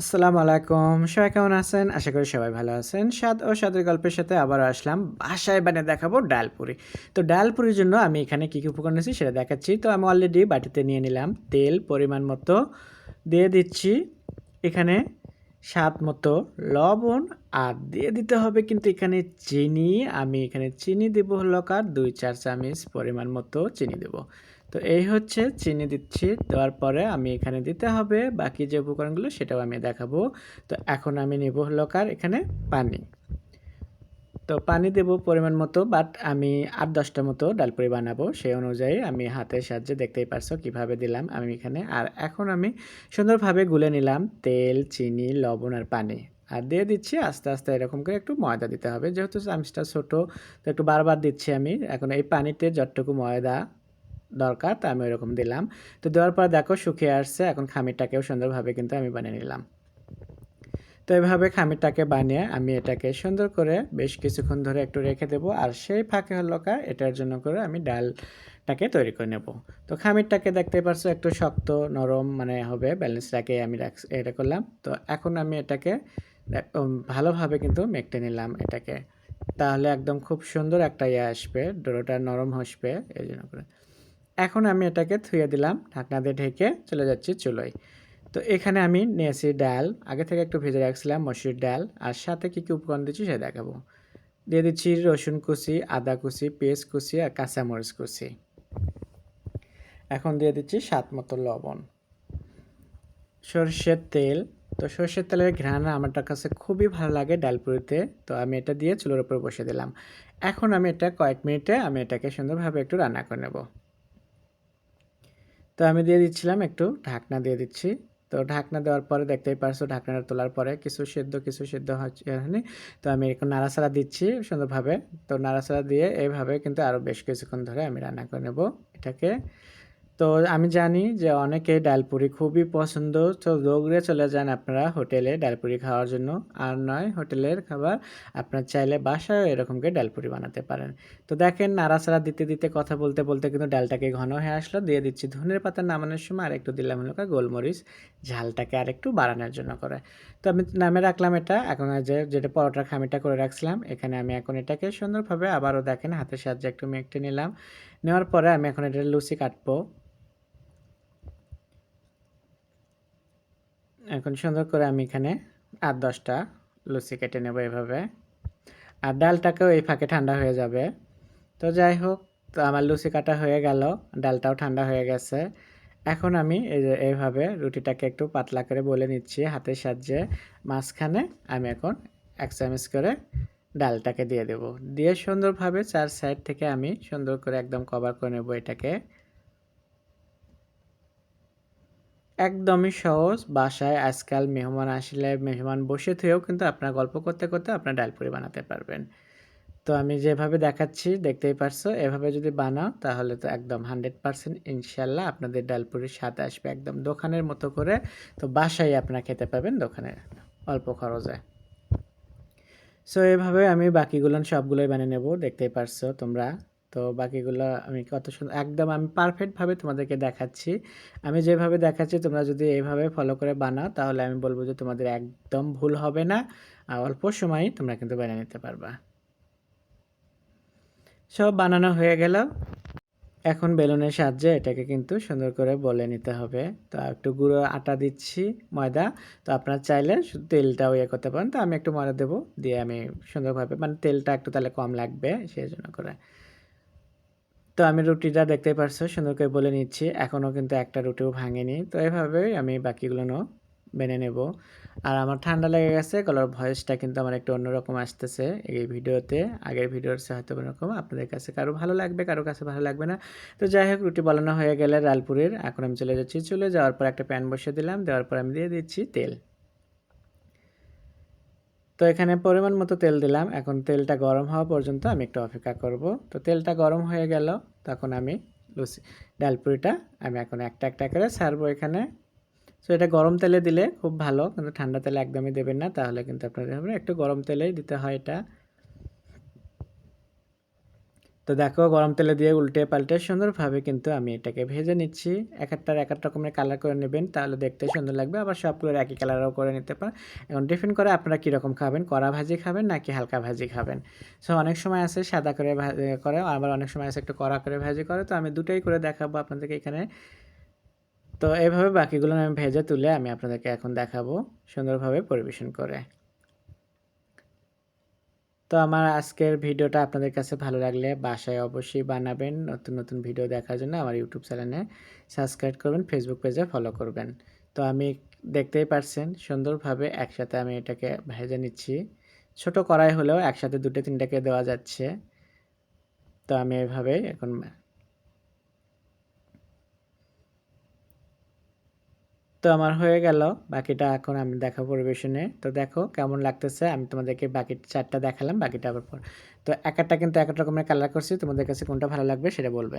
আসসালামু আলাইকুম। সবাই কেমন আছেন? আশা করি সবাই ভালো আছেন। স্বাদ ও স্বাদের গল্পের সাথে আবারও আসলাম। বাসায় বানিয়ে দেখাবো ডাল পুরি। তো ডাল পুরির জন্য আমি এখানে কী উপকরণ নিয়েছি সেটা দেখাচ্ছি। তো আমি অলরেডি বাটিতে নিয়ে নিলাম তেল পরিমাণ মতো দিয়ে দিচ্ছি এখানে স্বাদ মতো লবণ আর দিয়ে দিতে হবে কিন্তু এখানে চিনি। আমি এখানে চিনি দেবো হলো ২-৪ চামচ পরিমাণ মতো চিনি দেবো। তো এই হচ্ছে চিনি দিচ্ছি। দেওয়ার পরে আমি এখানে দিতে হবে বাকি যে উপকরণগুলো সেটাও আমি দেখাবো। তো এখন আমি নেব হলো এখানে পানি। তো পানি দেব পরিমাণ মতো বাট আমি ৮-১০ টা মতো ডালপুরি বানাবো। সেই অনুযায়ী আমি হাতের সাহায্যে দেখতেই পারছো কিভাবে দিলাম আমি এখানে। আর এখন আমি সুন্দরভাবে গুলে নিলাম তেল, চিনি, লবণ আর পানি। আর দিয়ে দিচ্ছি আস্তে, আস্তে এরকম করে একটু ময়দা দিতে হবে। যেহেতু চামচটা ছোট তো একটু বারবার দিচ্ছি আমি। এখন এই পানিতে যতটুকু ময়দা দরকার তা আমি ওইরকম দিলাম। তো দেওয়ার পর দেখো শুকিয়ে আসছে। এখন খামিরটাকেও সুন্দরভাবে কিন্তু আমি বানিয়ে নিলাম। তো এভাবে খামিরটাকে বানিয়ে আমি এটাকে সুন্দর করে বেশ কিছুক্ষণ ধরে একটু রেখে দেবো। আর সেই ফাঁকে হলো এটার জন্য করে আমি ডালটাকে তৈরি করে নেব। তো খামিরটাকে দেখতেই পারছো একটু শক্ত নরম মানে হবে ব্যালেন্স রাখে আমি এটা করলাম। তো এখন আমি এটাকে ভালোভাবে কিন্তু মেখে নিলাম এটাকে। তাহলে একদম খুব সুন্দর একটা আসবে, ডোটা নরম আসবে এই জন্য করে। এখন আমি এটাকে থুয়ে দিলাম, ঢাকনা দিয়ে ঢেকে চলে যাচ্ছি চুলোয়। তো এখানে আমি নিয়েছি ডাল, আগে থেকে একটু ভেজে রাখছিলাম মসুর ডাল, আর সাথে কী কী উপকরণ দিচ্ছি সেটা দেখাবো। দিয়ে দিচ্ছি রসুন কুচি, আদা কুচি, পেঁয়াজ কুচি আর কাঁচামরিচ কুচি। এখন দিয়ে দিচ্ছি স্বাদ মতো লবণ, সরষের তেল। তো সরষের তেলের ঘ্রাণ আমার কাছে খুবই ভালো লাগে ডালপুরিতে। তো আমি এটা দিয়ে চুলোর উপর বসে দিলাম। এখন আমি এটা কয়েক মিনিটে আমি এটাকে সুন্দরভাবে একটু রান্না করে নেব। তো আমি দিয়ে দিচ্ছিলাম একটু ঢাকনা দিয়ে দিচ্ছি। তো ঢাকনা দেওয়ার পরে দেখতেই পারছো ঢাকনাটা তোলার পরে কিছু সেদ্ধ হচ্ছে এখানে। তো আমি এখন নাড়াচাড়া দিচ্ছি সুন্দরভাবে। তো নাড়াচাড়া দিয়ে এইভাবে কিন্তু আরও বেশ কিছুক্ষণ ধরে আমি রান্না করে নেব এটাকে। তো আমি জানি যে অনেকেই ডালপুরি খুবই পছন্দ। তো দৌড়ে চলে যান আপনারা হোটেলে ডালপুরি খাওয়ার জন্য। আর নয় হোটেলের খাবার আপনার চাইলে বাসায়ও এরকম করে ডালপুরি বানাতে পারেন। তো দেখেন নাড়াচাড়া দিতে, দিতে কথা বলতে, বলতে কিন্তু ডালটাকে ঘন হয়ে আসলো। দিয়ে দিচ্ছি ধনের পাতা নামানোর সময় আরেকটু দিলাম হলো গোলমরিচ, ঝালটাকে আরেকটু বাড়ানোর জন্য করে। তো আমি নামিয়ে রাখলাম এটা। এখন যেটা পরোটার খামিটা করে রাখছিলাম এখানে আমি এখন এটাকে সুন্দরভাবে আবারও দেখেন হাতের সাহায্যে একটু মেখে নিলাম। নেওয়ার পরে আমি এখন এটা লুচি কাটবো। এখন সুন্দর করে আমি এখানে ৮-১০ টা লুচি কেটে নেব এভাবে। আর ডালটাকেও এই ফাঁকে ঠান্ডা হয়ে যাবে। তো যাই হোক, তো আমার লুচি কাটা হয়ে গেল, ডালটাও ঠান্ডা হয়ে গেছে। এখন আমি এই যে এইভাবে রুটিটাকে একটু পাতলা করে বলে নিচ্ছি হাতের সাহায্যে। মাঝখানে আমি এখন ১ চামচ করে ডালটাকে দিয়ে দেব। দিয়ে সুন্দরভাবে ৪ সাইড থেকে আমি সুন্দর করে একদম কভার করে নেব এটাকে। একদমই সহজ, বাসায় আজকাল মেহমান আসলে মেহমান বসে থেকেও কিন্তু আপনার গল্প করতে, করতে আপনার ডালপুরি বানাতে পারবেন। তো আমি যেভাবে দেখাচ্ছি দেখতেই পারছো, এভাবে যদি বানাও তাহলে তো একদম 100% ইনশাল্লাহ আপনাদের ডালপুরির স্বাদ আসবে একদম দোকানের মতো করে। তো বাসায় আপনারা খেতে পাবেন দোকানে অল্প খরচে। সো এভাবে আমি বাকিগুলো সবগুলোই বানিয়ে নেব, দেখতেই পারছো তোমরা। তো বাকিগুলো আমি কত সুন্দর একদম আমি পারফেক্টভাবে তোমাদেরকে দেখাচ্ছি। আমি যেভাবে দেখাচ্ছি তোমরা যদি এইভাবে ফলো করে বানাও তাহলে আমি বলবো যে তোমাদের একদম ভুল হবে না। আর অল্প সময়ই তোমরা কিন্তু বানিয়ে নিতে পারবা। সব বানানো হয়ে গেল। এখন বেলুনের সাহায্যে এটাকে কিন্তু সুন্দর করে বলে নিতে হবে। তো একটু গুঁড়ো আটা দিচ্ছি, ময়দা। তো আপনারা চাইলে শুধু তেলটাও ইয়ে করতে পারেন। তো আমি একটু ময়দা দেবো, দিয়ে আমি সুন্দরভাবে মানে তেলটা একটু তাহলে কম লাগবে সেই জন্য করে। তো আমি রুটিটা দেখতেই পারছো সুন্দর করে বলে নিচ্ছি। এখনও কিন্তু একটা রুটিও ভাঙেনি। তো এভাবেই আমি বাকিগুলোও বেনে নেব। আর আমার ঠান্ডা লেগে গেছে, গলার ভয়েসটা কিন্তু আমার একটু অন্যরকম আসতেছে এই ভিডিওতে। আগের ভিডিওর চেয়ে হয়তো অন্যরকম। আপনাদের কাছে কারো ভালো লাগবে, কারো কাছে ভালো লাগবে না। তো যাই হোক রুটি বানানো হয়ে গেলে ডালপুরির এখন আমি চলে যাচ্ছি চুলে। যাওয়ার পর একটা প্যান বসিয়ে দিলাম। দেওয়ার পর আমি দিয়ে দিচ্ছি তেল। তো এখানে পরিমাণ মতো তেল দিলাম। এখন তেলটা গরম হওয়া পর্যন্ত আমি একটু অপেক্ষা করব। তো তেলটা গরম হয়ে গেল, তখন আমি লুচি ডালপুরিটা আমি এখন একটা একটা করে ছাড়বো এখানে। সো এটা গরম তেলে দিলে খুব ভালো, কিন্তু ঠান্ডা তেলে একদমই দেবেন না, তাহলে কিন্তু আপনাদের হবে একটু গরম তেলেই দিতে হয় এটা। তো দেখো গরম তেলে দিয়ে উল্টে পাল্টে সুন্দরভাবে কিন্তু আমি এটাকে ভেজে নিচ্ছি। একেকটার এক এক রকমের কালার করে নেবেন, তাহলে দেখতে সুন্দর লাগবে। আবার সবগুলোর একই কালারও করে নিতে পারেন। এখন ডিপেন্ড করে আপনারা কীরকম খাবেন, কড়া ভাজি খাবেন নাকি হালকা ভাজি খাবেন। সো অনেক সময় আছে সাদা করে করে, আবার অনেক সময় আছে একটু কড়া করে ভাজি করে। তো আমি দুটোই করে দেখাবো আপনাদেরকে এখানে। তো এইভাবে বাকিগুলো আমি ভেজে তুলে আমি আপনাদেরকে এখন দেখাবো সুন্দরভাবে পরিবেশন করে। তো আমার আজকের ভিডিওটা আপনাদের কাছে ভালো লাগলে বাসায় অবশ্যই বানাবেন। নতুন নতুন ভিডিও দেখার জন্য আমার ইউটিউব চ্যানেলে সাবস্ক্রাইব করবেন, ফেসবুক পেজে ফলো করবেন। তো আমি দেখতেই পারছেন সুন্দরভাবে একসাথে আমি এটাকে ভেজে নিচ্ছি। ছোট কড়াই হলেও একসাথে 2-3টাকে দেওয়া যাচ্ছে। তো আমি এভাবে এখন তো আমার হয়ে গেল। বাকিটা এখন আমি দেখাবো পরিবেশনে। তো দেখো কেমন লাগতেছে। আমি তোমাদেরকে বাকি 4টা দেখালাম, বাকিটা আবার পর। তো এক একটা কিন্তু এক এক রকমের কালার করছি। তোমাদের কাছে কোনটা ভালো লাগবে সেটা বলবে।